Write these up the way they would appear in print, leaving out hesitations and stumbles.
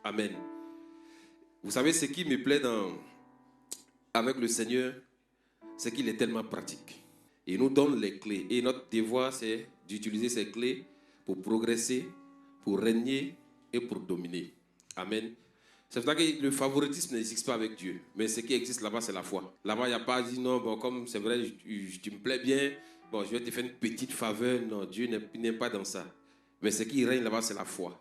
Amen. Vous savez, ce qui me plaît avec le Seigneur, c'est qu'il est tellement pratique. Il nous donne les clés. Et notre devoir, c'est d'utiliser ces clés pour progresser, pour régner et pour dominer. Amen. C'est pour ça que le favoritisme n'existe pas avec Dieu. Mais ce qui existe là-bas, c'est la foi. Là-bas, il n'y a pas dit non, bon, comme c'est vrai, tu me plais bien, bon, je vais te faire une petite faveur. Non, Dieu n'est pas dans ça. Mais ce qui règne là-bas, c'est la foi.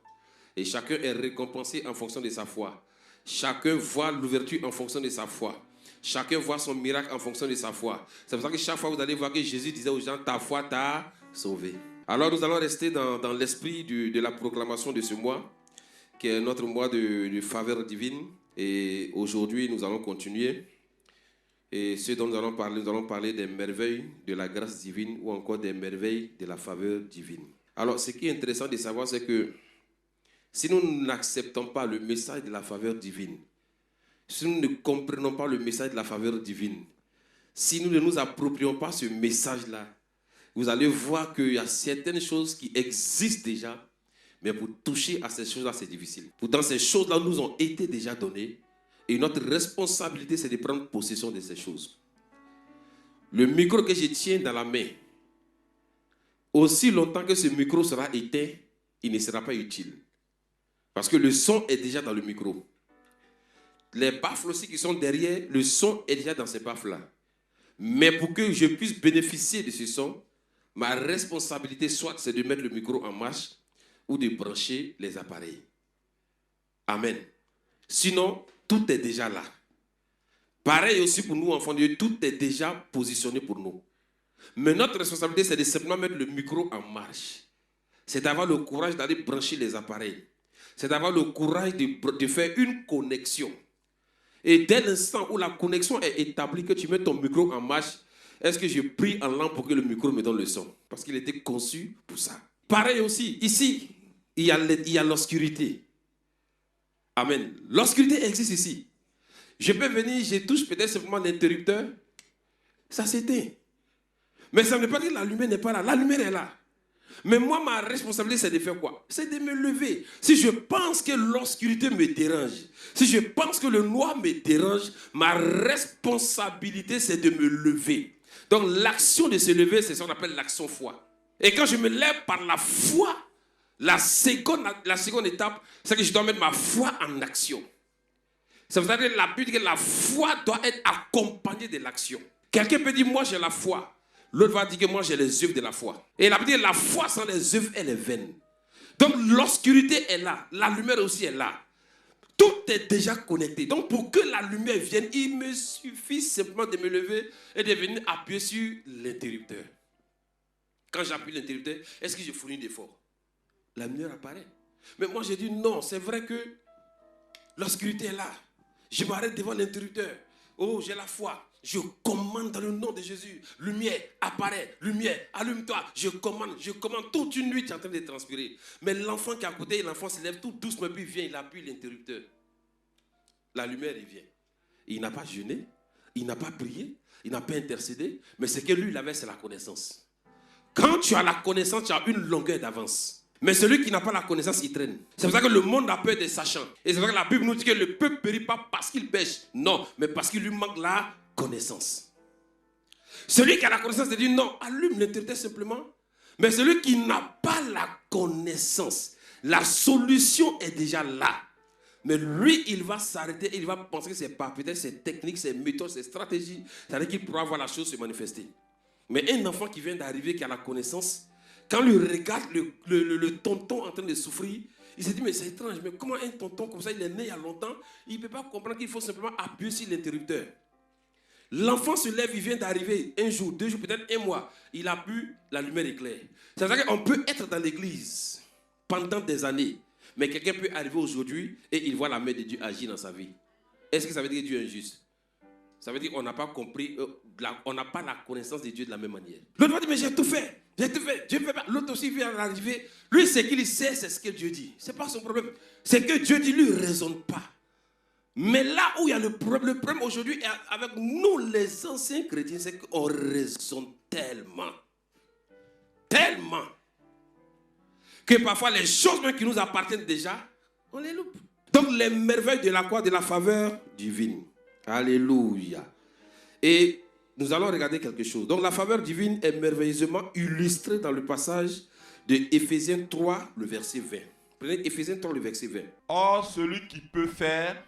Et chacun est récompensé en fonction de sa foi. Chacun voit l'ouverture en fonction de sa foi. Chacun voit son miracle en fonction de sa foi. C'est pour ça que chaque fois, vous allez voir que Jésus disait aux gens, ta foi t'a sauvé. Alors, nous allons rester dans l'esprit de la proclamation de ce mois, qui est notre mois de faveur divine. Et aujourd'hui, nous allons continuer. Et ce dont nous allons parler des merveilles de la grâce divine ou encore des merveilles de la faveur divine. Alors, ce qui est intéressant de savoir, c'est que si nous n'acceptons pas le message de la faveur divine, si nous ne comprenons pas le message de la faveur divine, si nous ne nous approprions pas ce message-là, vous allez voir qu'il y a certaines choses qui existent déjà, mais pour toucher à ces choses-là, c'est difficile. Pourtant, ces choses-là nous ont été déjà données, et notre responsabilité, c'est de prendre possession de ces choses. Le micro que je tiens dans la main, aussi longtemps que ce micro sera éteint, il ne sera pas utile. Parce que le son est déjà dans le micro. Les baffles aussi qui sont derrière, le son est déjà dans ces baffles-là. Mais pour que je puisse bénéficier de ce son, ma responsabilité, soit c'est de mettre le micro en marche ou de brancher les appareils. Amen. Sinon, tout est déjà là. Pareil aussi pour nous, enfants de Dieu, tout est déjà positionné pour nous. Mais notre responsabilité, c'est de simplement mettre le micro en marche. C'est d'avoir le courage d'aller brancher les appareils. C'est d'avoir le courage de faire une connexion. Et dès l'instant où la connexion est établie, que tu mets ton micro en marche, est-ce que je prie en langue pour que le micro me donne le son? Parce qu'il était conçu pour ça. Pareil aussi, ici, il y a l'obscurité. Amen. L'obscurité existe ici. Je peux venir, je touche peut-être simplement l'interrupteur, ça s'éteint. Mais ça ne veut pas dire que la lumière n'est pas là. La lumière est là. Mais moi, ma responsabilité, c'est de faire quoi? C'est de me lever. Si je pense que l'obscurité me dérange, si je pense que le noir me dérange, ma responsabilité, c'est de me lever. Donc, l'action de se lever, c'est ce qu'on appelle l'action foi. Et quand je me lève par la foi, la seconde étape, c'est que je dois mettre ma foi en action. Ça veut dire que la Bible dit que la foi doit être accompagnée de l'action. Quelqu'un peut dire, moi j'ai la foi. L'autre va dire que moi j'ai les œuvres de la foi. Et la Bible dit que la foi sans les œuvres, elle est vaine. Donc l'obscurité est là, la lumière aussi est là. Tout est déjà connecté. Donc pour que la lumière vienne, il me suffit simplement de me lever et de venir appuyer sur l'interrupteur. Quand j'appuie l'interrupteur, est-ce que je fournis d'efforts? La lumière apparaît. Mais moi j'ai dit non, c'est vrai que l'obscurité est là. Je m'arrête devant l'interrupteur. Oh, j'ai la foi. Je commande dans le nom de Jésus. Lumière, apparaît. Lumière, allume-toi. Je commande. Toute une nuit, tu es en train de transpirer. Mais l'enfant qui est à côté, l'enfant se lève tout doucement, puis il vient, il appuie l'interrupteur. La lumière, il vient. Il n'a pas jeûné, il n'a pas prié, il n'a pas intercédé. Mais ce que lui, il avait, c'est la connaissance. Quand tu as la connaissance, tu as une longueur d'avance. Mais celui qui n'a pas la connaissance, il traîne. C'est pour ça que le monde a peur des sachants. Et c'est pour ça que la Bible nous dit que le peuple ne périt pas parce qu'il pêche. Non, mais parce qu'il lui manque la connaissance. Celui qui a la connaissance, il dit non, allume l'interrupteur simplement. Mais celui qui n'a pas la connaissance, la solution est déjà là. Mais lui, il va s'arrêter et il va penser que c'est pas peut-être ses techniques, ses méthodes, ses stratégies. C'est-à-dire qu'il pourra voir la chose se manifester. Mais un enfant qui vient d'arriver, qui a la connaissance, quand il regarde le tonton en train de souffrir, il se dit, mais c'est étrange, mais comment un tonton comme ça, il est né il y a longtemps, il ne peut pas comprendre qu'il faut simplement appuyer sur l'interrupteur. L'enfant se lève, il vient d'arriver, un jour, 2 jours, peut-être 1 mois, il appuie, la lumière éclaire. C'est-à-dire qu'on peut être dans l'église pendant des années, mais quelqu'un peut arriver aujourd'hui et il voit la main de Dieu agir dans sa vie. Est-ce que ça veut dire que Dieu est injuste? Ça veut dire qu'on n'a pas compris, on n'a pas la connaissance de Dieu de la même manière. L'autre va dire, mais j'ai tout fait. Dieu ne fait pas. L'autre aussi vient d'arriver. Lui, ce qu'il sait, c'est ce que Dieu dit. Ce n'est pas son problème. Ce que Dieu dit, lui, ne raisonne pas. Mais là où il y a le problème aujourd'hui, avec nous, les anciens chrétiens, c'est qu'on raisonne tellement, que parfois les choses même qui nous appartiennent déjà, on les loupe. Donc les merveilles de la quoi? De la faveur divine. Alléluia. Et nous allons regarder quelque chose. Donc la faveur divine est merveilleusement illustrée dans le passage de Éphésiens 3, le verset 20. Prenez Éphésiens 3, le verset 20. Or, celui qui peut faire,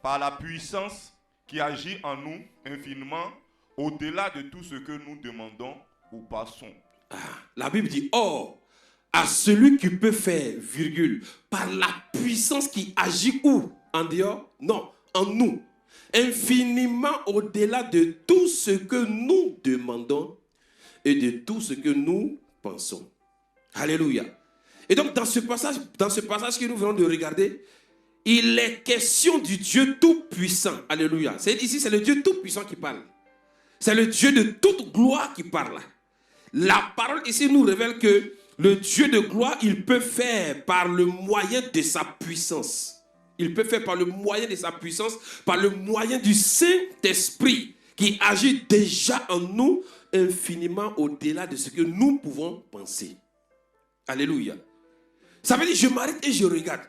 par la puissance qui agit en nous infiniment, au-delà de tout ce que nous demandons ou passons. La Bible dit, or, à celui qui peut faire, virgule, par la puissance qui agit où? En dehors? Non, en nous. Infiniment au-delà de tout ce que nous demandons et de tout ce que nous pensons. Alléluia. Et donc dans ce passage que nous venons de regarder, il est question du Dieu tout-puissant. Alléluia. Ici, c'est le Dieu tout-puissant qui parle. C'est le Dieu de toute gloire qui parle. La parole ici nous révèle que le Dieu de gloire, il peut faire par le moyen de sa puissance. Il peut faire par le moyen de sa puissance, par le moyen du Saint-Esprit qui agit déjà en nous infiniment au-delà de ce que nous pouvons penser. Alléluia. Ça veut dire, je m'arrête et je regarde.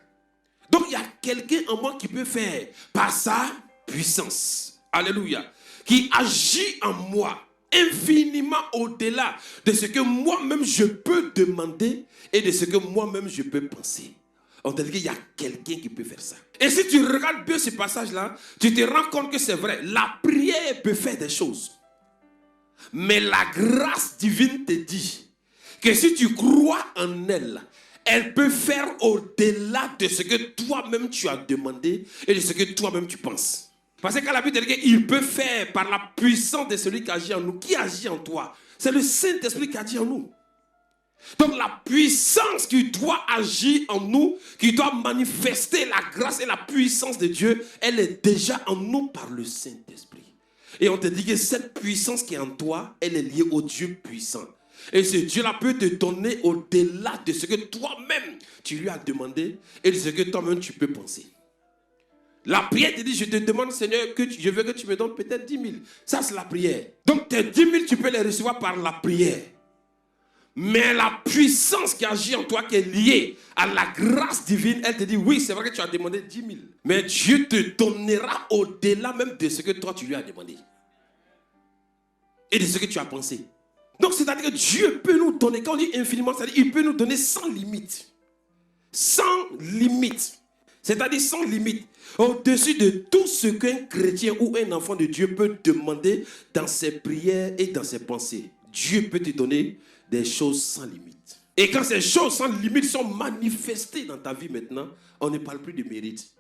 Donc, il y a quelqu'un en moi qui peut faire par sa puissance. Alléluia. Qui agit en moi infiniment au-delà de ce que moi-même je peux demander et de ce que moi-même je peux penser. On te dit qu'il y a quelqu'un qui peut faire ça. Et si tu regardes bien ce passage-là, tu te rends compte que c'est vrai. La prière peut faire des choses. Mais la grâce divine te dit que si tu crois en elle, elle peut faire au-delà de ce que toi-même tu as demandé et de ce que toi-même tu penses. Parce que quand la Bible dit qu'il peut faire par la puissance de celui qui agit en nous. Qui agit en toi? C'est le Saint-Esprit qui agit en nous. Donc la puissance qui doit agir en nous, qui doit manifester la grâce et la puissance de Dieu, elle est déjà en nous par le Saint-Esprit. Et on te dit que cette puissance qui est en toi, elle est liée au Dieu puissant. Et ce Dieu-là peut te donner au-delà de ce que toi-même tu lui as demandé et de ce que toi-même tu peux penser. La prière te dit, je te demande Seigneur, je veux que tu me donnes peut-être 10 000. Ça c'est la prière. Donc tes 10 000 tu peux les recevoir par la prière. Mais la puissance qui agit en toi, qui est liée à la grâce divine, elle te dit, oui, c'est vrai que tu as demandé 10 000. Mais Dieu te donnera au-delà même de ce que toi, tu lui as demandé. Et de ce que tu as pensé. Donc, c'est-à-dire que Dieu peut nous donner, quand on dit infiniment, c'est-à-dire qu'il peut nous donner sans limite. Sans limite. C'est-à-dire sans limite. Au-dessus de tout ce qu'un chrétien ou un enfant de Dieu peut demander dans ses prières et dans ses pensées. Dieu peut te donner des choses sans limite. Et quand ces choses sans limite sont manifestées dans ta vie maintenant, on ne parle plus de mérite.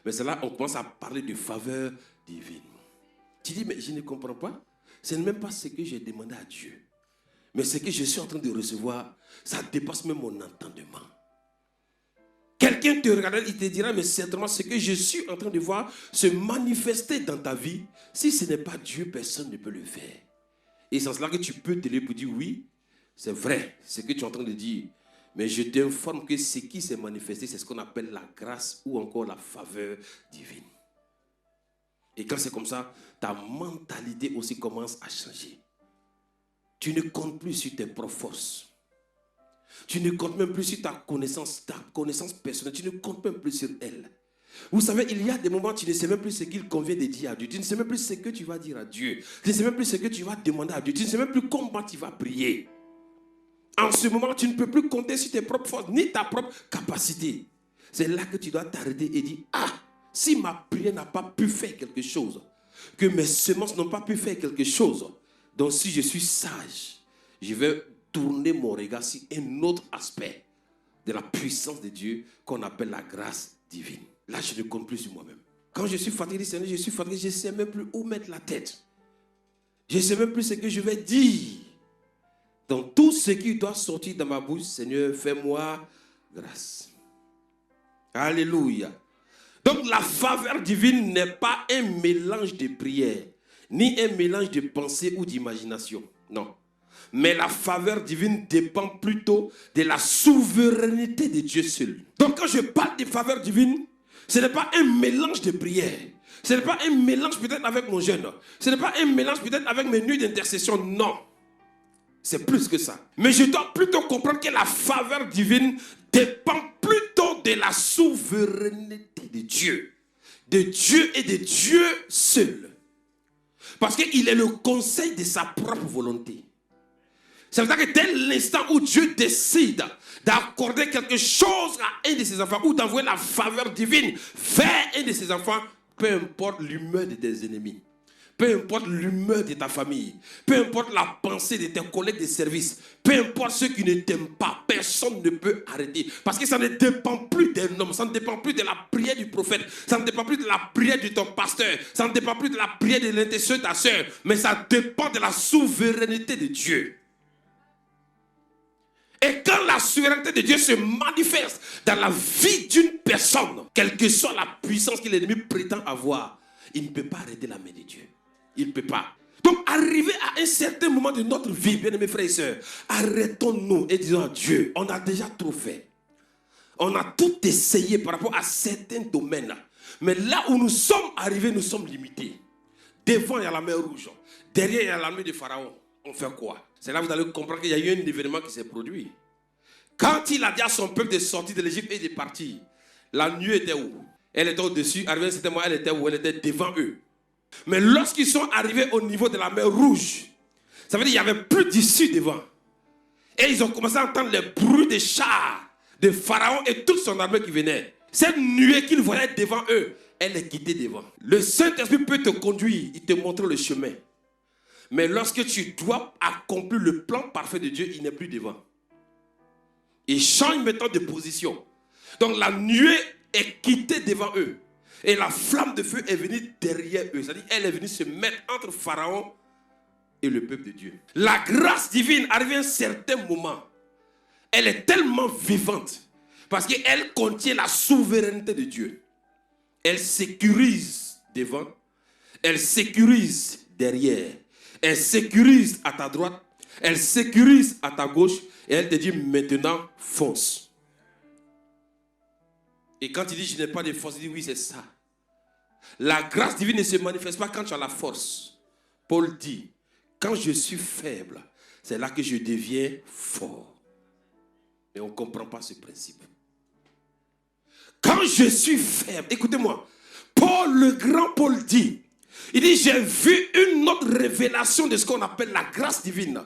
Mais c'est là qu'on commence à parler de faveur divine. Tu dis, mais je ne comprends pas. Ce n'est même pas ce que j'ai demandé à Dieu. Mais ce que je suis en train de recevoir, ça dépasse même mon entendement. Quelqu'un te regardera, il te dira, mais certainement ce que je suis en train de voir se manifester dans ta vie, si ce n'est pas Dieu, personne ne peut le faire. Et c'est cela que tu peux te lever pour dire, oui, c'est vrai, ce que tu es en train de dire. Mais je t'informe que ce qui s'est manifesté, c'est ce qu'on appelle la grâce ou encore la faveur divine. Et quand c'est comme ça, ta mentalité aussi commence à changer. Tu ne comptes plus sur tes propres forces. Tu ne comptes même plus sur ta connaissance personnelle. Tu ne comptes même plus sur elle. Vous savez, il y a des moments où tu ne sais même plus ce qu'il convient de dire à Dieu. Tu ne sais même plus ce que tu vas dire à Dieu. Tu ne sais même plus ce que tu vas demander à Dieu. Tu ne sais même plus comment tu vas prier. En ce moment, tu ne peux plus compter sur tes propres forces, ni ta propre capacité. C'est là que tu dois t'arrêter et dire, ah, si ma prière n'a pas pu faire quelque chose, que mes semences n'ont pas pu faire quelque chose, donc si je suis sage, je vais tourner mon regard sur un autre aspect de la puissance de Dieu qu'on appelle la grâce divine. Là, je ne compte plus sur moi-même. Quand je suis fatigué, Seigneur, je suis fatigué, je ne sais même plus où mettre la tête. Je ne sais même plus ce que je vais dire. Donc, tout ce qui doit sortir de ma bouche, Seigneur, fais-moi grâce. Alléluia. Donc, la faveur divine n'est pas un mélange de prière, ni un mélange de pensée ou d'imagination. Non. Mais la faveur divine dépend plutôt de la souveraineté de Dieu seul. Donc, quand je parle de faveur divine, ce n'est pas un mélange de prière. Ce n'est pas un mélange peut-être avec mon jeûne. Ce n'est pas un mélange peut-être avec mes nuits d'intercession. Non. C'est plus que ça. Mais je dois plutôt comprendre que la faveur divine dépend plutôt de la souveraineté de Dieu et de Dieu seul. Parce qu'il est le conseil de sa propre volonté. Ça veut dire que dès l'instant où Dieu décide d'accorder quelque chose à un de ses enfants ou d'envoyer la faveur divine vers un de ses enfants, peu importe l'humeur de tes ennemis, peu importe l'humeur de ta famille, peu importe la pensée de tes collègues de service, peu importe ceux qui ne t'aiment pas, personne ne peut arrêter. Parce que ça ne dépend plus d'un homme, ça ne dépend plus de la prière du prophète, ça ne dépend plus de la prière de ton pasteur, ça ne dépend plus de la prière de l'intercession de ta soeur, mais ça dépend de la souveraineté de Dieu. Et quand la souveraineté de Dieu se manifeste dans la vie d'une personne, quelle que soit la puissance que l'ennemi prétend avoir, il ne peut pas arrêter la main de Dieu. Il ne peut pas. Donc, arrivé à un certain moment de notre vie, bien-aimés frères et sœurs, arrêtons-nous et disons à Dieu, on a déjà trop fait. On a tout essayé par rapport à certains domaines. Mais là où nous sommes arrivés, nous sommes limités. Devant, il y a la mer Rouge. Derrière, il y a l'armée de Pharaon. On fait quoi? C'est là que vous allez comprendre qu'il y a eu un événement qui s'est produit. Quand il a dit à son peuple de sortir de l'Égypte et de partir, la nuée était où? Elle était au-dessus. Arrivé à un certain moment, elle était où? Elle était devant eux. Mais lorsqu'ils sont arrivés au niveau de la mer Rouge, ça veut dire qu'il n'y avait plus d'issue devant. Et ils ont commencé à entendre les bruits des chars de Pharaon et toute son armée qui venait. Cette nuée qu'ils voyaient devant eux, elle est quittée devant. Le Saint-Esprit peut te conduire, il te montre le chemin. Mais lorsque tu dois accomplir le plan parfait de Dieu, il n'est plus devant. Il change maintenant de position. Donc la nuée est quittée devant eux. Et la flamme de feu est venue derrière eux. C'est-à-dire qu'elle est venue se mettre entre Pharaon et le peuple de Dieu. La grâce divine arrive à un certain moment. Elle est tellement vivante. Parce qu'elle contient la souveraineté de Dieu. Elle sécurise devant. Elle sécurise derrière. Elle sécurise à ta droite, elle sécurise à ta gauche et elle te dit maintenant fonce. Et quand il dit je n'ai pas de force, il dit oui c'est ça. La grâce divine ne se manifeste pas quand tu as la force. Paul dit quand je suis faible, c'est là que je deviens fort. Mais on ne comprend pas ce principe. Quand je suis faible, écoutez-moi, le grand Paul dit, il dit, j'ai vu une autre révélation de ce qu'on appelle la grâce divine.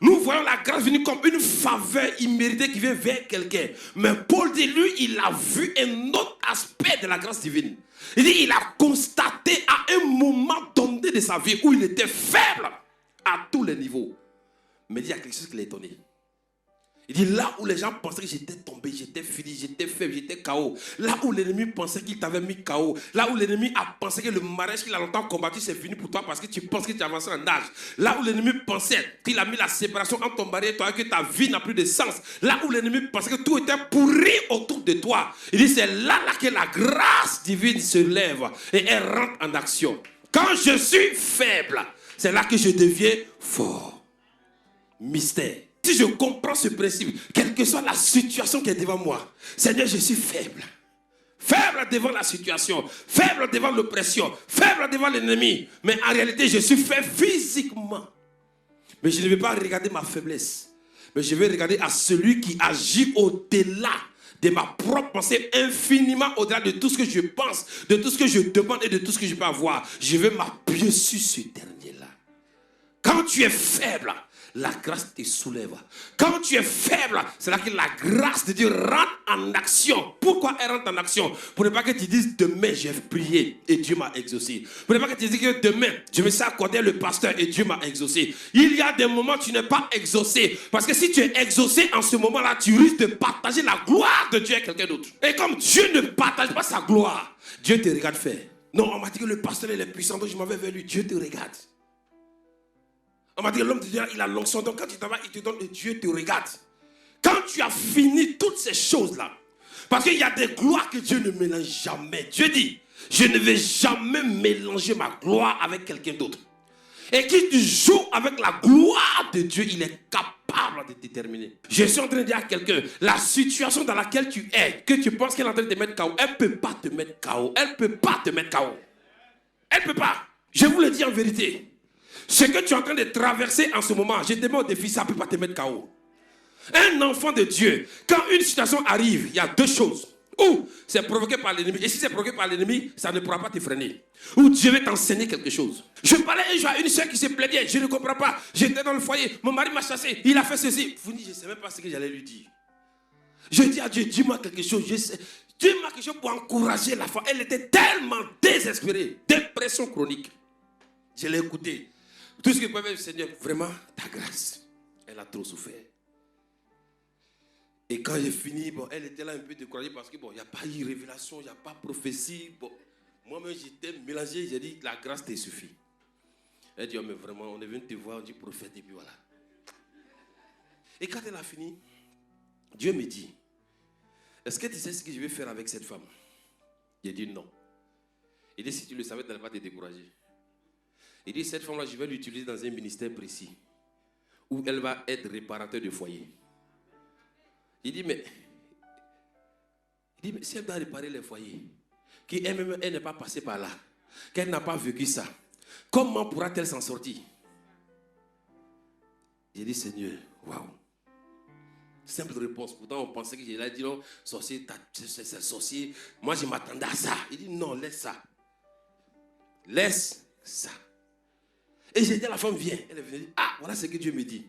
Nous voyons la grâce divine comme une faveur imméritée qui vient vers quelqu'un. Mais Paul dit, lui, il a vu un autre aspect de la grâce divine. Il dit, il a constaté à un moment donné de sa vie où il était faible à tous les niveaux. Mais il y a quelque chose qui l'a étonné. Il dit, là où les gens pensaient que j'étais tombé, j'étais fini, j'étais faible, j'étais KO. Là où l'ennemi pensait qu'il t'avait mis KO. Là où l'ennemi a pensé que le mariage qu'il a longtemps combattu, c'est fini pour toi parce que tu penses que tu avances en âge. Là où l'ennemi pensait qu'il a mis la séparation entre ton mari et toi, que ta vie n'a plus de sens. Là où l'ennemi pensait que tout était pourri autour de toi. Il dit, c'est là que la grâce divine se lève et elle rentre en action. Quand je suis faible, c'est là que je deviens fort. Mystère. Si je comprends ce principe, quelle que soit la situation qui est devant moi, Seigneur, je suis faible. Faible devant la situation, faible devant l'oppression, faible devant l'ennemi. Mais en réalité, je suis faible physiquement. Mais je ne vais pas regarder ma faiblesse. Mais je vais regarder à celui qui agit au-delà de ma propre pensée, infiniment au-delà de tout ce que je pense, de tout ce que je demande et de tout ce que je peux avoir. Je vais m'appuyer sur ce dernier-là. Quand tu es faible, la grâce te soulève. Quand tu es faible, c'est là que la grâce de Dieu rentre en action. Pourquoi elle rentre en action? Pour ne pas que tu dises demain j'ai prié et Dieu m'a exaucé. Pour ne pas que tu dises que demain je me suis accordé le pasteur et Dieu m'a exaucé. Il y a des moments où tu n'es pas exaucé. Parce que si tu es exaucé en ce moment-là, tu risques de partager la gloire de Dieu à quelqu'un d'autre. Et comme Dieu ne partage pas sa gloire, Dieu te regarde faire. Non, on m'a dit que le pasteur est puissant, donc je m'en vais vers lui. Dieu te regarde. On m'a dit que l'homme de Dieu, il a l'onction. Donc quand tu t'en vas, il te donne et Dieu te regarde. Quand tu as fini toutes ces choses-là, parce qu'il y a des gloires que Dieu ne mélange jamais. Dieu dit, je ne vais jamais mélanger ma gloire avec quelqu'un d'autre. Et qui tu joues avec la gloire de Dieu, il est capable de déterminer. Je suis en train de dire à quelqu'un, la situation dans laquelle tu es, que tu penses qu'elle est en train de te mettre KO, elle ne peut pas te mettre KO. Elle ne peut pas te mettre KO. Elle ne peut pas. Je vous le dis en vérité. Ce que tu es en train de traverser en ce moment, je te mets au défi, ça ne peut pas te mettre KO. Un enfant de Dieu, quand une situation arrive, il y a deux choses. Ou c'est provoqué par l'ennemi. Et si c'est provoqué par l'ennemi, ça ne pourra pas te freiner. Ou Dieu veut t'enseigner quelque chose. Je parlais un jour à une soeur qui se plaignait. Je ne comprends pas. J'étais dans le foyer. Mon mari m'a chassé. Il a fait ceci. Vous dites, je ne sais même pas ce que j'allais lui dire. Je dis à Dieu, dis-moi quelque chose. Dis-moi quelque chose pour encourager la femme. Elle était tellement désespérée. Dépression chronique. Je l'ai écoutée. Tout ce que peut faire, Seigneur, vraiment, ta grâce. Elle a trop souffert. Et quand j'ai fini, elle était là un peu découragée parce que il n'y a pas eu révélation, il n'y a pas prophétie. Moi-même, j'étais mélangé, j'ai dit, la grâce te suffit. Elle dit, oh, mais vraiment, on est venu te voir, on dit prophète, et puis voilà. Et quand elle a fini, Dieu me dit, est-ce que tu sais ce que je vais faire avec cette femme? J'ai dit non. Il dit, si tu le savais, tu n'allais pas te décourager. Il dit, cette femme-là, je vais l'utiliser dans un ministère précis, où elle va être réparateur de foyer. Il dit, mais si elle doit réparer les foyers, qu'elle-même, elle n'est pas passée par là, qu'elle n'a pas vécu ça, comment pourra-t-elle s'en sortir? J'ai dit, Seigneur, waouh. Simple réponse. Pourtant, on pensait que j'allais dire, non, sorcier, c'est sorcier. Moi, je m'attendais à ça. Il dit, non, laisse ça. Laisse ça. Et j'ai dit à la femme, viens. Elle est venue, ah, voilà ce que Dieu me dit.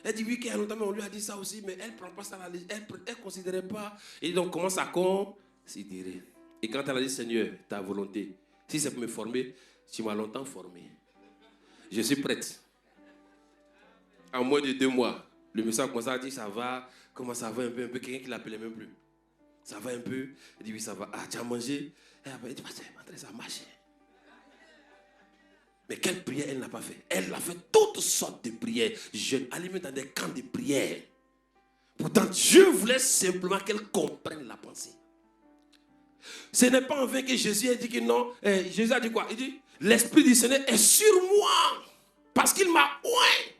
Elle dit oui, qu'il y a longtemps, mais on lui a dit ça aussi, mais elle ne prend pas ça à la légère. Elle ne considérait pas. Et donc, commence à considérer. Et quand elle a dit, Seigneur, ta volonté, si c'est pour me former, tu m'as longtemps formé. Je suis prête. En moins de 2 mois, le monsieur a commencé à dire, ça va, comment ça va un peu, quelqu'un qui ne l'appelait même plus. Ça va un peu. Elle dit, oui, ça va. Ah, tu as mangé? Elle dit, ça a marché. Mais quelle prière elle n'a pas fait? Elle a fait toutes sortes de prières. Jeunes, allumées dans des camps de prière. Pourtant, Dieu voulait simplement qu'elle comprenne la pensée. Ce n'est pas en vain que Jésus a dit que non. Jésus a dit quoi? Il dit, l'Esprit du Seigneur est sur moi. Parce qu'il m'a oint.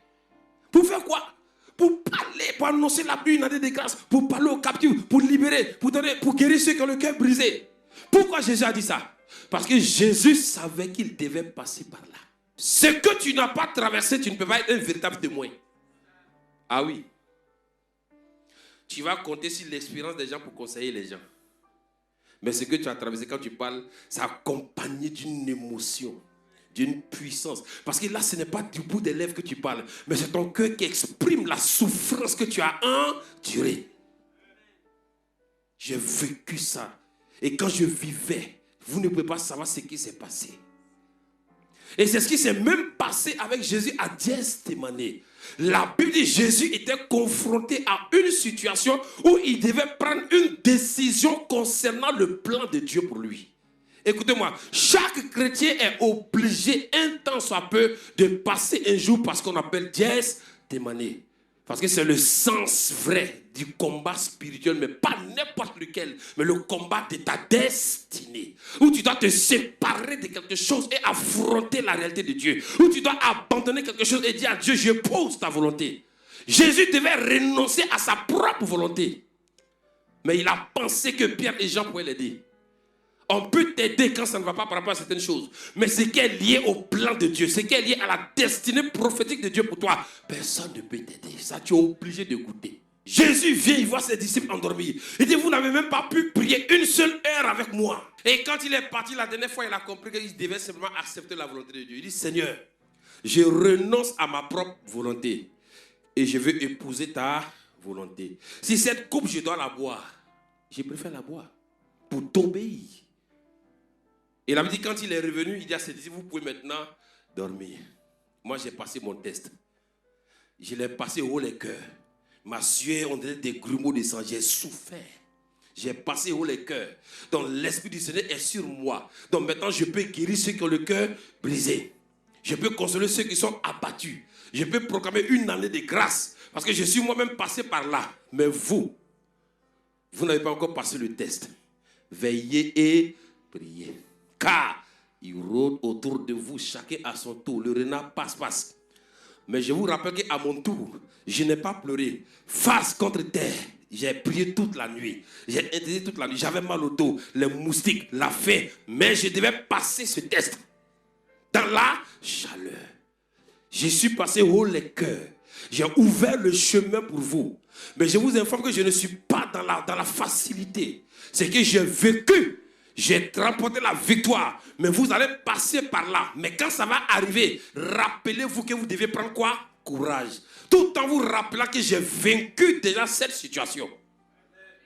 Pour faire quoi? Pour parler, pour annoncer la pluie, une année de grâce, pour parler aux captifs, pour libérer, pour guérir ceux qui ont le cœur brisé. Pourquoi Jésus a dit ça? Parce que Jésus savait qu'il devait passer par là. Ce que tu n'as pas traversé, tu ne peux pas être un véritable témoin. Ah oui. Tu vas compter sur l'expérience des gens pour conseiller les gens. Mais ce que tu as traversé quand tu parles, c'est accompagné d'une émotion, d'une puissance. Parce que là, ce n'est pas du bout des lèvres que tu parles, mais c'est ton cœur qui exprime la souffrance que tu as endurée. J'ai vécu ça. Et quand je vivais, vous ne pouvez pas savoir ce qui s'est passé. Et c'est ce qui s'est même passé avec Jésus à Gethsémane. La Bible dit que Jésus était confronté à une situation où il devait prendre une décision concernant le plan de Dieu pour lui. Écoutez-moi, chaque chrétien est obligé un temps soit peu de passer un jour par ce qu'on appelle Gethsémane. Parce que c'est le sens vrai du combat spirituel, mais pas n'importe lequel, mais le combat de ta destinée. Où tu dois te séparer de quelque chose et affronter la réalité de Dieu. Où tu dois abandonner quelque chose et dire à Dieu, je pose ta volonté. Jésus devait renoncer à sa propre volonté. Mais il a pensé que Pierre et Jean pouvaient l'aider. On peut t'aider quand ça ne va pas par rapport à certaines choses. Mais ce qui est lié au plan de Dieu, ce qui est lié à la destinée prophétique de Dieu pour toi, personne ne peut t'aider. Ça, tu es obligé de goûter. Jésus vient, il voit ses disciples endormis. Il dit, vous n'avez même pas pu prier une seule heure avec moi. Et quand il est parti la dernière fois, il a compris qu'il devait simplement accepter la volonté de Dieu. Il dit, Seigneur, je renonce à ma propre volonté et je veux épouser ta volonté. Si cette coupe, je dois la boire, je préfère la boire pour t'obéir. Et il a dit, quand il est revenu, il dit à ses disciples, vous pouvez maintenant dormir. Moi, j'ai passé mon test. Je l'ai passé haut les cœurs. Ma sueur, on dirait des grumeaux de sang. J'ai souffert. J'ai passé haut les cœurs. Donc, l'Esprit du Seigneur est sur moi. Donc, maintenant, je peux guérir ceux qui ont le cœur brisé. Je peux consoler ceux qui sont abattus. Je peux proclamer une année de grâce. Parce que je suis moi-même passé par là. Mais vous n'avez pas encore passé le test. Veillez et priez. Car il rôde autour de vous, chacun à son tour. Le renard passe. Mais je vous rappelle qu'à mon tour, je n'ai pas pleuré. Face contre terre, j'ai prié toute la nuit. J'ai intercédé toute la nuit. J'avais mal au dos, les moustiques, la faim. Mais je devais passer ce test. Dans la chaleur. Je suis passé haut les cœurs. J'ai ouvert le chemin pour vous. Mais je vous informe que je ne suis pas dans la facilité. C'est que j'ai vécu, j'ai remporté la victoire. Mais vous allez passer par là. Mais quand ça va arriver, rappelez-vous que vous devez prendre quoi? Courage. Tout en vous rappelant que j'ai vaincu déjà cette situation.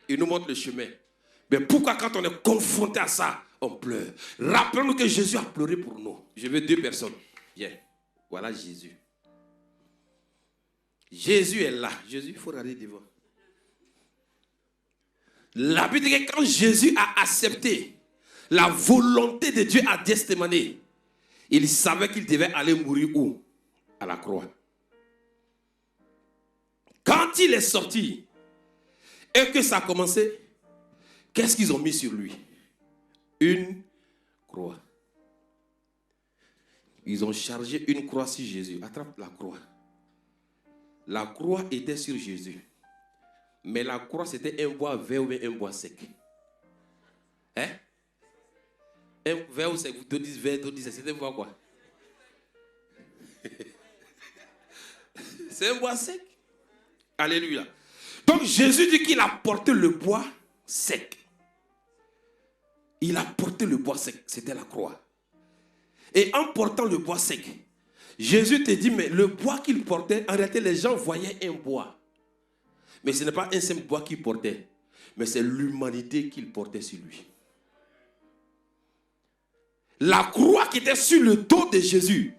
Il nous montre le chemin. Mais pourquoi quand on est confronté à ça, on pleure? Rappelons-nous que Jésus a pleuré pour nous. Je veux 2 personnes. Viens. Voilà Jésus. Jésus est là. Jésus, il faut regarder devant. La Bible dit que quand Jésus a accepté la volonté de Dieu à Gethsémani, il savait qu'il devait aller mourir où? À la croix. Quand il est sorti et que ça a commencé, qu'est-ce qu'ils ont mis sur lui? Une croix. Ils ont chargé une croix sur Jésus. Attrape la croix. La croix était sur Jésus. Mais la croix, c'était un bois vert ou un bois sec. Hein? Un vert ou sec, vous dites vert, vous dites c'était un bois quoi? C'est un bois sec. Alléluia. Donc Jésus dit qu'il a porté le bois sec. Il a porté le bois sec. C'était la croix. Et en portant le bois sec, Jésus te dit, mais le bois qu'il portait, en réalité, les gens voyaient un bois. Mais ce n'est pas un simple bois qu'il portait, mais c'est l'humanité qu'il portait sur lui. La croix qui était sur le dos de Jésus,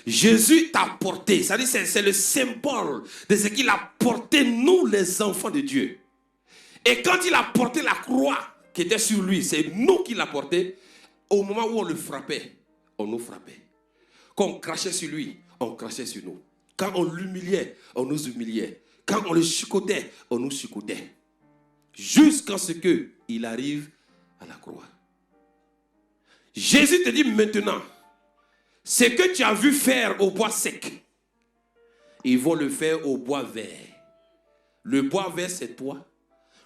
Jésus t'a porté. C'est-à-dire, c'est le symbole de ce qu'il a porté, nous, les enfants de Dieu. Et quand il a porté la croix qui était sur lui, c'est nous qui l'a porté. Au moment où on le frappait, on nous frappait. Quand on crachait sur lui, on crachait sur nous. Quand on l'humiliait, on nous humiliait. Quand on le chicotait, on nous chicotait. Jusqu'à ce qu'il arrive à la croix. Jésus te dit maintenant, ce que tu as vu faire au bois sec, ils vont le faire au bois vert. Le bois vert, c'est toi.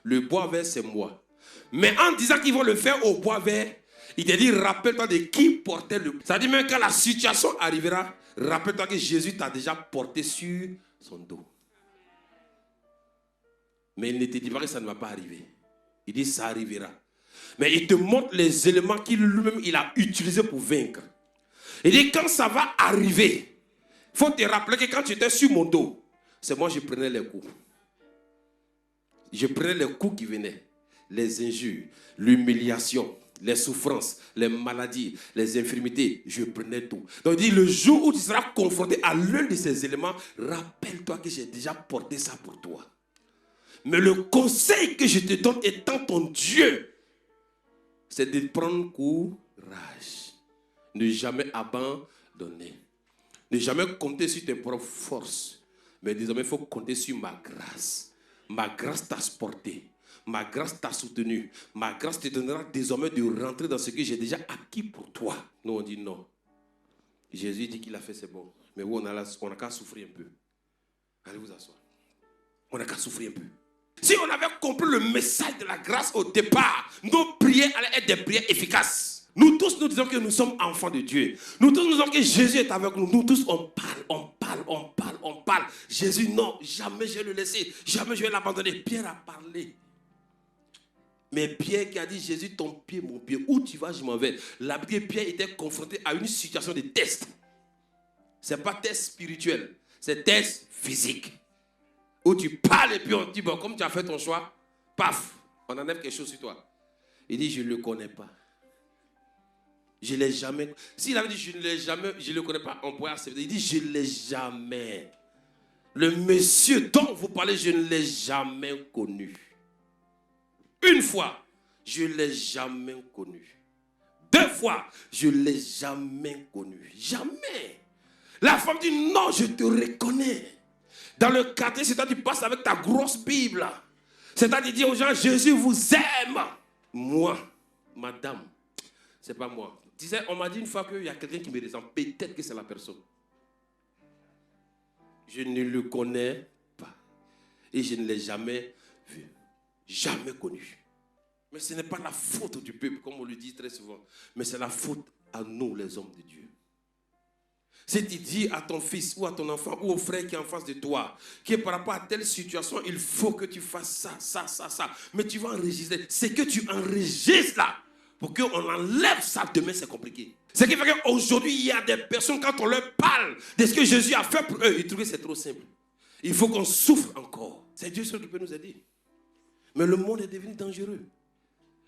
Le bois vert, c'est moi. Mais en disant qu'ils vont le faire au bois vert, il te dit, rappelle-toi de qui portait le... Ça dit même quand la situation arrivera, rappelle-toi que Jésus t'a déjà porté sur son dos. Mais il ne te dit pas que ça ne va pas arriver. Il dit, ça arrivera. Mais il te montre les éléments qu'il lui-même il a utilisés pour vaincre. Il dit, quand ça va arriver, il faut te rappeler que quand tu étais sur mon dos, c'est moi qui prenais les coups. Je prenais les coups qui venaient. Les injures, l'humiliation, les souffrances, les maladies, les infirmités, je prenais tout. Donc il dit, le jour où tu seras confronté à l'un de ces éléments, rappelle-toi que j'ai déjà porté ça pour toi. Mais le conseil que je te donne étant ton Dieu, c'est de prendre courage. Ne jamais abandonner. Ne jamais compter sur tes propres forces. Mais désormais, il faut compter sur ma grâce. Ma grâce t'a porté. Ma grâce t'a soutenu. Ma grâce te donnera désormais de rentrer dans ce que j'ai déjà acquis pour toi. Nous, on dit non. Jésus dit qu'il a fait, c'est bon. Mais vous, on a qu'à souffrir un peu. Allez vous asseoir. On n'a qu'à souffrir un peu. Si on avait compris le message de la grâce au départ, nos prières allaient être des prières efficaces. Nous tous, nous disons que nous sommes enfants de Dieu. Nous tous, nous disons que Jésus est avec nous. Nous tous, on parle. Jésus, non, jamais je vais le laisser. Jamais je vais l'abandonner. Pierre a parlé. Mais Pierre qui a dit, Jésus, ton pied, mon pied, où tu vas, je m'en vais. La Bible, Pierre était confronté à une situation de test. Ce n'est pas test spirituel, c'est test physique. Où tu parles et puis on dit, bon, comme tu as fait ton choix, paf, on enlève quelque chose sur toi. Il dit, je ne le connais pas. Je ne l'ai jamais. S'il avait dit, je ne l'ai jamais, je ne le connais pas, on pourrait accepter. Il dit, je ne l'ai jamais. Le monsieur dont vous parlez, je ne l'ai jamais connu. Une fois, je ne l'ai jamais connu. 2 fois, je ne l'ai jamais connu. Jamais. La femme dit, non, je te reconnais. Dans le quartier, c'est-à-dire tu passes avec ta grosse Bible. C'est-à-dire dire aux gens, Jésus vous aime. Moi, madame, c'est pas moi. Tu sais, on m'a dit une fois qu'il y a quelqu'un qui me ressemble. Peut-être que c'est la personne. Je ne le connais pas. Et je ne l'ai jamais vu. Jamais connu. Mais ce n'est pas la faute du peuple, comme on le dit très souvent. Mais c'est la faute à nous, les hommes de Dieu. Si tu dis à ton fils ou à ton enfant ou au frère qui est en face de toi que par rapport à telle situation, il faut que tu fasses ça. Mais tu vas enregistrer. C'est que tu enregistres là. Pour qu'on enlève ça demain, c'est compliqué. Ce qui fait qu'aujourd'hui, il y a des personnes, quand on leur parle de ce que Jésus a fait pour eux, ils trouvent que c'est trop simple. Il faut qu'on souffre encore. C'est Dieu seul qui peut nous aider. Mais le monde est devenu dangereux.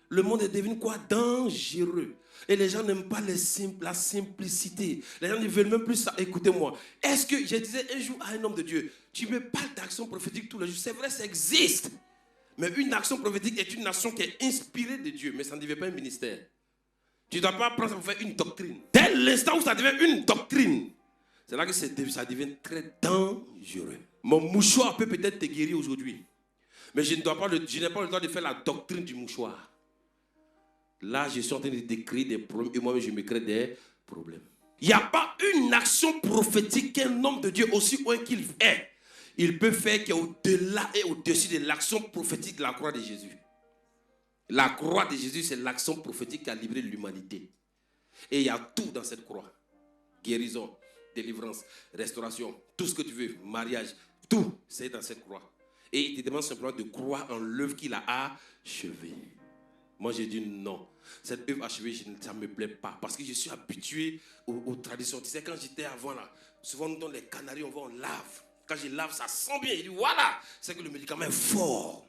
Le monde est devenu quoi? Dangereux. Et les gens n'aiment pas la simplicité. Les gens ne veulent même plus ça. Écoutez-moi. Est-ce que, je disais un jour à un homme de Dieu, tu me parles d'action prophétique tous les jours. C'est vrai, ça existe. Mais une action prophétique est une action qui est inspirée de Dieu. Mais ça ne devient pas un ministère. Tu ne dois pas prendre ça pour faire une doctrine. Dès l'instant où ça devient une doctrine, c'est là que ça devient très dangereux. Mon mouchoir peut peut-être te guérir aujourd'hui. Mais je n'ai pas le droit de faire la doctrine du mouchoir. Là, je suis en train de décrire des problèmes et moi-même, je me crée des problèmes. Il n'y a pas une action prophétique qu'un homme de Dieu, aussi loin qu'il est, il peut faire qui est au-delà et au-dessus de l'action prophétique de la croix de Jésus. La croix de Jésus, c'est l'action prophétique qui a libéré l'humanité. Et il y a tout dans cette croix. Guérison, délivrance, restauration, tout ce que tu veux, mariage, tout, c'est dans cette croix. Et il te demande simplement de croire en l'œuvre qu'il a achevée. Moi, j'ai dit non. Cette œuvre achevée, ça ne me plaît pas. Parce que je suis habitué aux traditions. Tu sais, quand j'étais avant, là, souvent, nous, dans les Canaries, on lave. Quand je lave, ça sent bien. Il dit, voilà, c'est que le médicament est fort.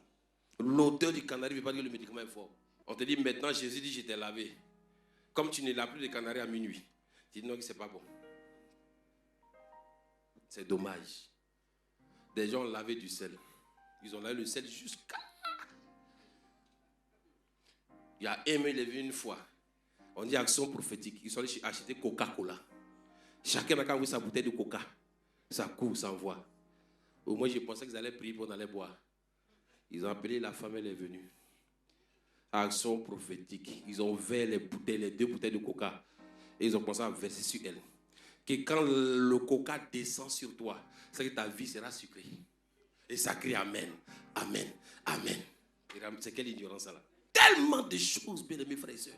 L'odeur du canari ne veut pas dire que le médicament est fort. On te dit, maintenant, Jésus dit, je t'ai lavé. Comme tu ne laves plus les canaris à minuit. Tu dis, non, c'est pas bon. C'est dommage. Des gens ont lavé du sel. Ils ont lavé le sel jusqu'à... Il y a un mec, il est venu une fois. On dit action prophétique. Ils sont allés acheter Coca-Cola. Chacun a quand sa bouteille de Coca. Ça court, ça envoie. Au moins, je pensais qu'ils allaient prier pour on allait boire. Ils ont appelé la femme, elle est venue. Action prophétique. Ils ont ouvert les bouteilles, les 2 bouteilles de Coca. Et ils ont commencé à verser sur elle. Que quand le Coca descend sur toi, c'est que ta vie sera sucrée. Et ça crie Amen, Amen, Amen. C'est quelle ignorance ça là? Tellement de choses, bien aimés frères et sœurs.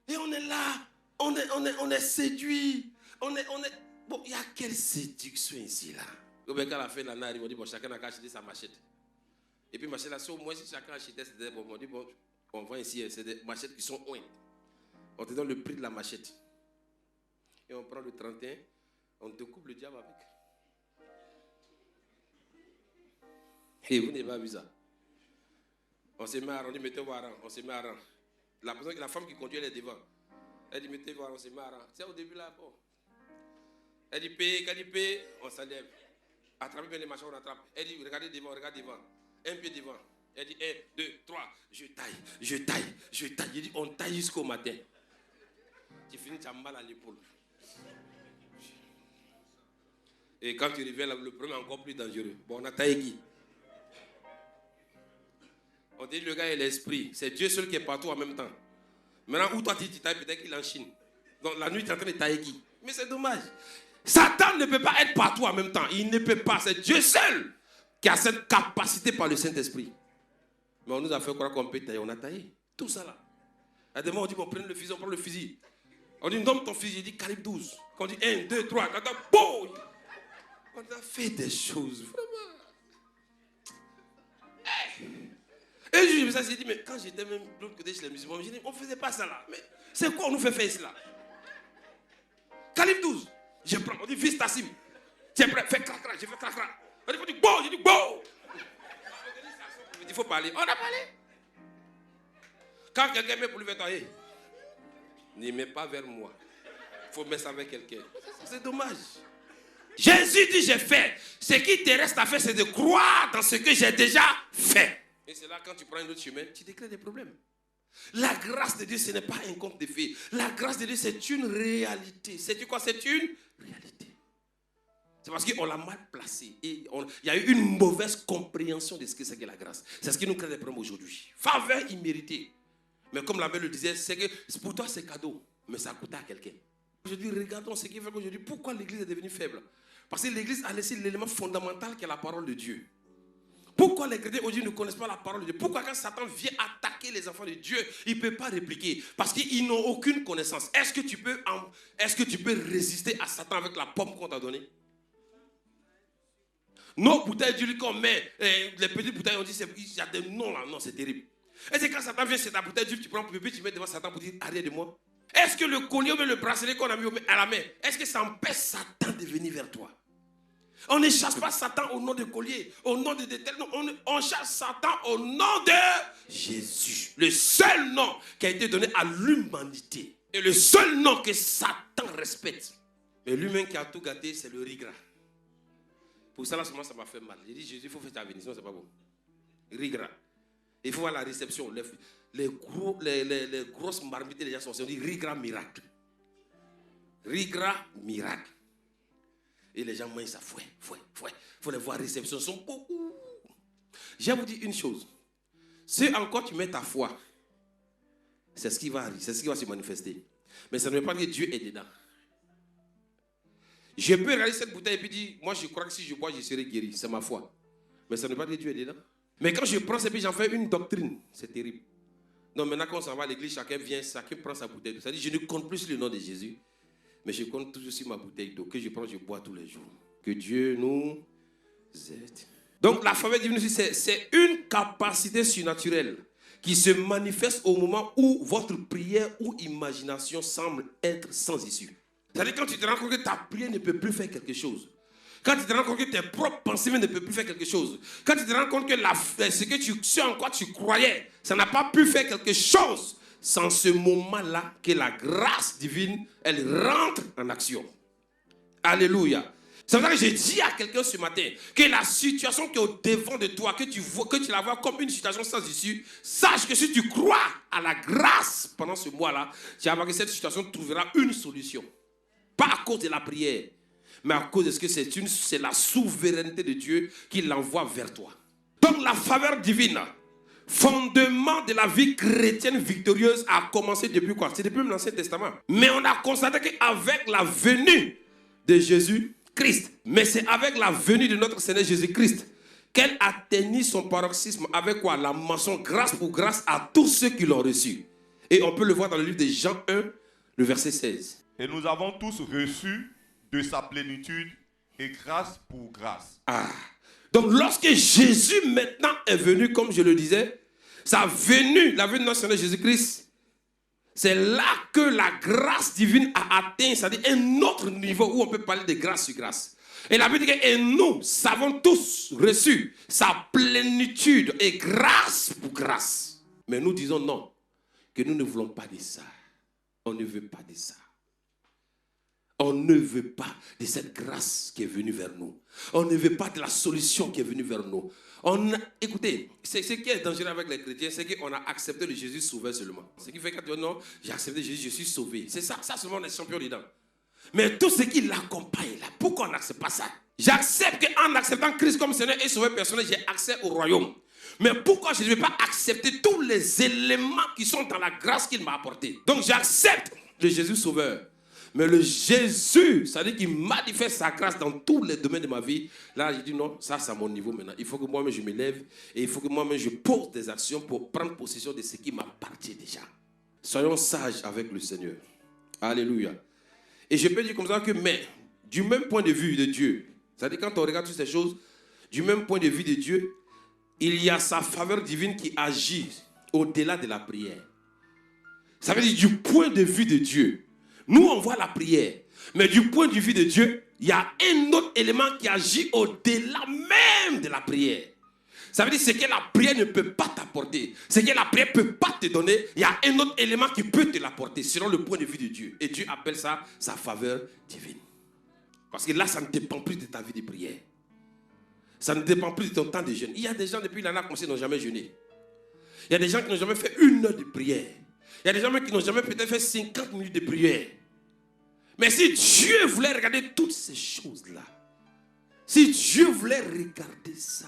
Et on est là, on est séduit. Bon, il y a quelle séduction ici là? Quand la fin de l'année arrive, on dit bon, chacun a qu'à acheter sa machette. Et puis machette là, au moins si chacun achetait, c'était bon, on dit bon, on voit ici, c'est des machettes qui sont ointes. On te donne le prix de la machette. Et on prend le 31, on te coupe le diable avec. Et vous n'avez pas vu ça? On se met à rang, on dit mettez-vous à rang, on se met à rang. La femme qui conduit, elle est devant. Elle dit mettez-vous à rang, on se met à rang. C'est au début là, bon. Elle dit paye, quand elle paye, on s'enlève. Attrapez bien les machins, on attrape. Elle dit regardez devant, regarde devant. Un pied devant. Elle dit 1, 2, 3, je taille. Il dit on taille jusqu'au matin. Tu finis, tu as mal à l'épaule. Et quand tu reviens, le premier est encore plus dangereux. Bon, on a taillé qui? On dit le gars est l'esprit. C'est Dieu seul qui est partout en même temps. Maintenant, où toi tu tailles, peut-être qu'il est en Chine. Donc la nuit, tu es en train de tailler qui? Mais c'est dommage. Satan ne peut pas être partout en même temps. Il ne peut pas. C'est Dieu seul qui a cette capacité par le Saint-Esprit. Mais on nous a fait croire qu'on peut tailler. On a taillé. Tout ça là. À des moments, on dit, bon, prenez le fusil, on prend le fusil. On dit, donne ton fusil. Il dit, calibre 12. Quand on dit 1, 2, 3, 4, boum! On a fait des choses, vraiment. Et je me suis dit, mais quand j'étais même de l'autre côté chez les musulmans, je dit, on ne faisait pas ça là. Mais c'est quoi on nous fait faire cela? Calibre 12. Je prends, on dit, vise ta cible. Tu es prêt? Fais crac, crac, je fais crac, crac. On dit, bon, j'ai dit, bon. Il faut parler. On a parlé. Quand quelqu'un met pour lui faire tailler, ne mets pas vers moi. Il faut mettre ça avec quelqu'un. C'est dommage. Jésus dit, j'ai fait. Ce qui te reste à faire, c'est de croire dans ce que j'ai déjà fait. Et c'est là, quand tu prends un autre chemin, tu déclares des problèmes. La grâce de Dieu, ce n'est pas un conte de fées. La grâce de Dieu, c'est une réalité. C'est quoi? C'est une réalité. C'est parce qu'on l'a mal placé. Et il y a eu une mauvaise compréhension de ce que c'est que la grâce. C'est ce qui nous crée des problèmes aujourd'hui. Faveur imméritée. Mais comme la Bible le disait, c'est que pour toi, c'est cadeau. Mais ça coûte à quelqu'un. Je dis, regardons ce qui fait qu'aujourd'hui, pourquoi l'église est devenue faible? Parce que l'église a laissé l'élément fondamental qui est la parole de Dieu. Pourquoi les chrétiens aujourd'hui ne connaissent pas la parole de Dieu? Pourquoi quand Satan vient attaquer les enfants de Dieu, il ne peut pas répliquer? Parce qu'ils n'ont aucune connaissance. Est-ce que tu peux résister à Satan avec la pomme qu'on t'a donnée? Nos bouteilles d'huile qu'on met, les petites bouteilles, on dit, il y a des noms là, non, c'est terrible. Et c'est quand Satan vient, c'est ta bouteille d'huile, tu prends le bébé, tu mets devant Satan pour dire, arrière de moi. Est-ce que le collier ou le bracelet qu'on a mis à la main, est-ce que ça empêche Satan de venir vers toi? On ne chasse pas Satan au nom de collier, au nom de tel nom. On chasse Satan au nom de Jésus. Le seul nom qui a été donné à l'humanité. Et le seul nom que Satan respecte. Mais l'humain qui a tout gâté, c'est le riz gras. Pour ça, là, seulement, ça m'a fait mal. J'ai dit, Jésus, il faut faire ta bénédiction, c'est pas bon. Riz gras. Il faut voir la réception. Les grosses marmites, les gens sont dit riz gras miracle. Riz gras miracle. Et les gens mangent ça, fouet. Il faut les voir, réception, sont beaucoup. Je vais vous dire une chose. Si encore tu mets ta foi, c'est ce qui va se manifester. Mais ça ne veut pas dire que Dieu est dedans. Je peux regarder cette bouteille et puis dire, moi je crois que si je bois, je serai guéri. C'est ma foi. Mais ça ne veut pas dire que Dieu est dedans. Mais quand je prends ça et puis j'en fais une doctrine, c'est terrible. Donc maintenant quand on s'en va à l'église, chacun vient, chacun prend sa bouteille. Ça dit, je ne compte plus sur le nom de Jésus. Mais je compte toujours sur ma bouteille d'eau que je prends, je bois tous les jours. Que Dieu nous aide. Donc la faveur divine, c'est une capacité surnaturelle qui se manifeste au moment où votre prière ou imagination semble être sans issue. C'est-à-dire quand tu te rends compte que ta prière ne peut plus faire quelque chose. Quand tu te rends compte que tes propres pensées ne peuvent plus faire quelque chose. Quand tu te rends compte que ce en quoi tu croyais, ça n'a pas pu faire quelque chose. C'est en ce moment-là que la grâce divine, elle rentre en action. Alléluia. C'est vrai que j'ai dit à quelqu'un ce matin que la situation qui est au devant de toi, que tu la vois comme une situation sans issue, sache que si tu crois à la grâce pendant ce mois-là, tu vas voir que cette situation trouvera une solution. Pas à cause de la prière, mais à cause de ce que c'est la souveraineté de Dieu qui l'envoie vers toi. Donc la faveur divine, fondement de la vie chrétienne victorieuse, a commencé depuis quoi? C'est depuis l'Ancien Testament. Mais on a constaté qu'avec la venue de Jésus-Christ, mais c'est avec la venue de notre Seigneur Jésus-Christ qu'elle atteignit son paroxysme avec quoi? La mention grâce pour grâce à tous ceux qui l'ont reçu. Et on peut le voir dans le livre de Jean 1, le verset 16. Et nous avons tous reçu de sa plénitude et grâce pour grâce. Donc lorsque Jésus maintenant est venu, comme je le disais, sa venue, la venue de notre Seigneur Jésus-Christ, c'est là que la grâce divine a atteint, c'est-à-dire un autre niveau où on peut parler de grâce sur grâce. Et la Bible dit que et nous avons tous reçu sa plénitude et grâce pour grâce. Mais nous disons non, que nous ne voulons pas de ça. On ne veut pas de ça. On ne veut pas de cette grâce qui est venue vers nous. On ne veut pas de la solution qui est venue vers nous. Écoutez, ce qui est dangereux avec les chrétiens, c'est qu'on a accepté le Jésus sauveur seulement. Ce qui fait que non, j'ai accepté Jésus, je suis sauvé. C'est ça seulement on est champion dedans. Mais tout ce qui l'accompagne là, pourquoi on n'accepte pas ça? J'accepte qu'en acceptant Christ comme Seigneur et sauveur personnel, j'ai accès au royaume. Mais pourquoi je ne vais pas accepter tous les éléments qui sont dans la grâce qu'il m'a apportée? Donc j'accepte le Jésus sauveur. Mais le Jésus, c'est-à-dire qu'il manifeste sa grâce dans tous les domaines de ma vie. Là, je dis non, ça c'est à mon niveau maintenant. Il faut que moi-même je me lève et il faut que moi-même je pose des actions pour prendre possession de ce qui m'appartient déjà. Soyons sages avec le Seigneur. Alléluia. Et je peux dire comme ça que, mais du même point de vue de Dieu, c'est-à-dire quand on regarde toutes ces choses, du même point de vue de Dieu, il y a sa faveur divine qui agit au-delà de la prière. Ça veut dire du point de vue de Dieu. Nous, on voit la prière. Mais du point de vue de Dieu, il y a un autre élément qui agit au-delà même de la prière. Ça veut dire ce que la prière ne peut pas t'apporter. Ce que la prière ne peut pas te donner, il y a un autre élément qui peut te l'apporter selon le point de vue de Dieu. Et Dieu appelle ça sa faveur divine. Parce que là, ça ne dépend plus de ta vie de prière. Ça ne dépend plus de ton temps de jeûne. Il y a des gens depuis l'année commencé qui n'ont jamais jeûné. Il y a des gens qui n'ont jamais fait 1 heure de prière. Il y a des gens qui n'ont jamais peut-être fait 50 minutes de prière. Mais si Dieu voulait regarder toutes ces choses-là, si Dieu voulait regarder ça,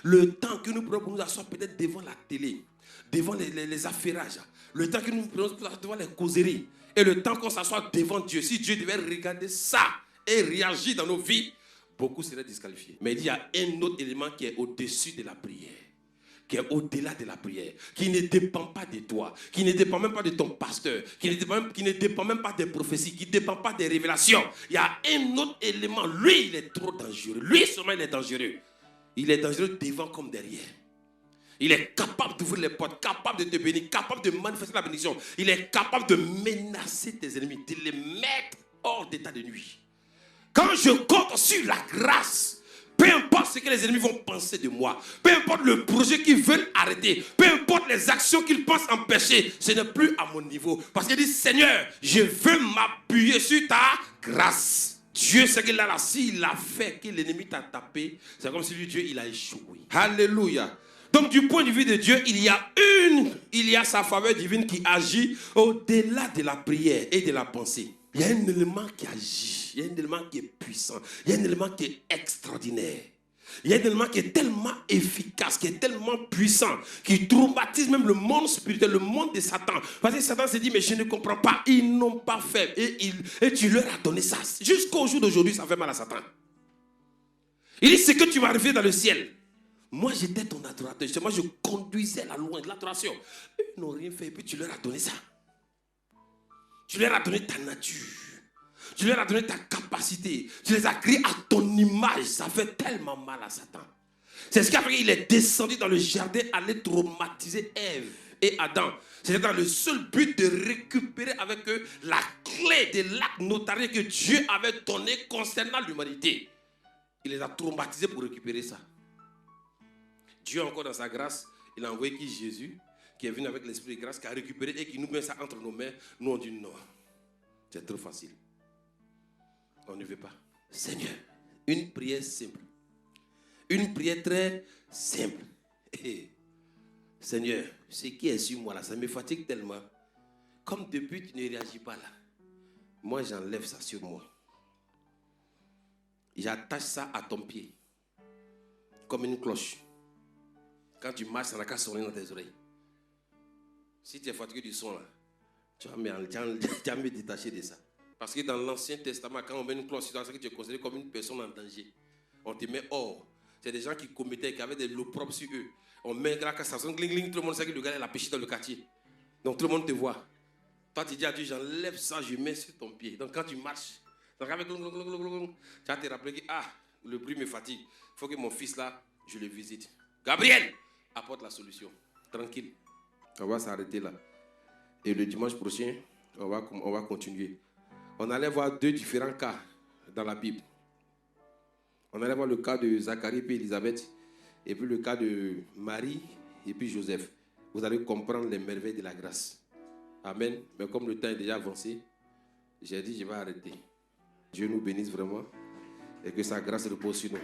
le temps que nous prenons nous asseoir peut-être devant la télé, devant les affairages, le temps que nous prenons devant les causeries, et le temps qu'on s'assoit devant Dieu, si Dieu devait regarder ça et réagir dans nos vies, beaucoup seraient disqualifiés. Mais il y a un autre élément qui est au-dessus de la prière, qui est au-delà de la prière, qui ne dépend pas de toi, qui ne dépend même pas de ton pasteur, qui ne dépend même pas des prophéties, qui ne dépend pas des révélations. Il y a un autre élément. Lui, il est trop dangereux. Lui seulement, il est dangereux. Il est dangereux devant comme derrière. Il est capable d'ouvrir les portes, capable de te bénir, capable de manifester la bénédiction. Il est capable de menacer tes ennemis, de les mettre hors d'état de nuit. Quand je compte sur la grâce, peu importe ce que les ennemis vont penser de moi, peu importe le projet qu'ils veulent arrêter, peu importe les actions qu'ils pensent empêcher, ce n'est plus à mon niveau. Parce qu'il dit, Seigneur, je veux m'appuyer sur ta grâce. Dieu sait qu'il a là, s'il a fait que l'ennemi t'a tapé, c'est comme si lui, Dieu, il a échoué. Alléluia. Donc du point de vue de Dieu, il y a sa faveur divine qui agit au-delà de la prière et de la pensée. Il y a un élément qui agit, il y a un élément qui est puissant, il y a un élément qui est extraordinaire. Il y a un élément qui est tellement efficace, qui est tellement puissant, qui traumatise même le monde spirituel, le monde de Satan. Parce que Satan s'est dit, mais je ne comprends pas, ils n'ont pas fait. Et tu leur as donné ça. Jusqu'au jour d'aujourd'hui, ça fait mal à Satan. Il dit, c'est que tu vas arriver dans le ciel. Moi, j'étais ton adorateur. Moi, je conduisais la louange, l'adoration. Ils n'ont rien fait, et puis tu leur as donné ça. Tu leur as donné ta nature. Tu leur as donné ta capacité. Tu les as créés à ton image. Ça fait tellement mal à Satan. C'est ce qui a fait qu'il est descendu dans le jardin, aller traumatiser Ève et Adam. C'était dans le seul but de récupérer avec eux la clé de l'acte notarié que Dieu avait donné concernant l'humanité. Il les a traumatisés pour récupérer ça. Dieu, encore dans sa grâce, il a envoyé qui? Jésus, qui est venu avec l'esprit de grâce, qui a récupéré et qui nous met ça entre nos mains. Nous, on dit non. C'est trop facile. On ne veut pas. Seigneur, une prière simple. Une prière très simple. Et, Seigneur, ce qui est sur moi là, ça me fatigue tellement. Comme depuis, tu ne réagis pas là. Moi, j'enlève ça sur moi. J'attache ça à ton pied. Comme une cloche. Quand tu marches, ça n'a qu'à sonner dans tes oreilles. Si tu es fatigué du son là, tu vas me détacher de ça. Parce que dans l'Ancien Testament, quand on met une cloche, c'est que tu es considéré comme une personne en danger. On te met hors. C'est des gens qui commettaient, qui avaient de l'eau propre sur eux. On met la casse, ça sonne, gling, gling, tout le monde sait que le gars a péché dans le quartier. Donc tout le monde te voit. Toi, tu dis à Dieu, j'enlève ça, je mets sur ton pied. Donc quand tu marches, tu vas te rappeler que le bruit me fatigue. Il faut que mon fils là, je le visite. Gabriel, apporte la solution. Tranquille. On va s'arrêter là. Et le dimanche prochain, on va continuer. On allait voir deux différents cas dans la Bible. On allait voir le cas de Zacharie et Élisabeth, et puis le cas de Marie et puis Joseph. Vous allez comprendre les merveilles de la grâce. Amen. Mais comme le temps est déjà avancé, j'ai dit je vais arrêter. Dieu nous bénisse vraiment et que sa grâce repose sur nous.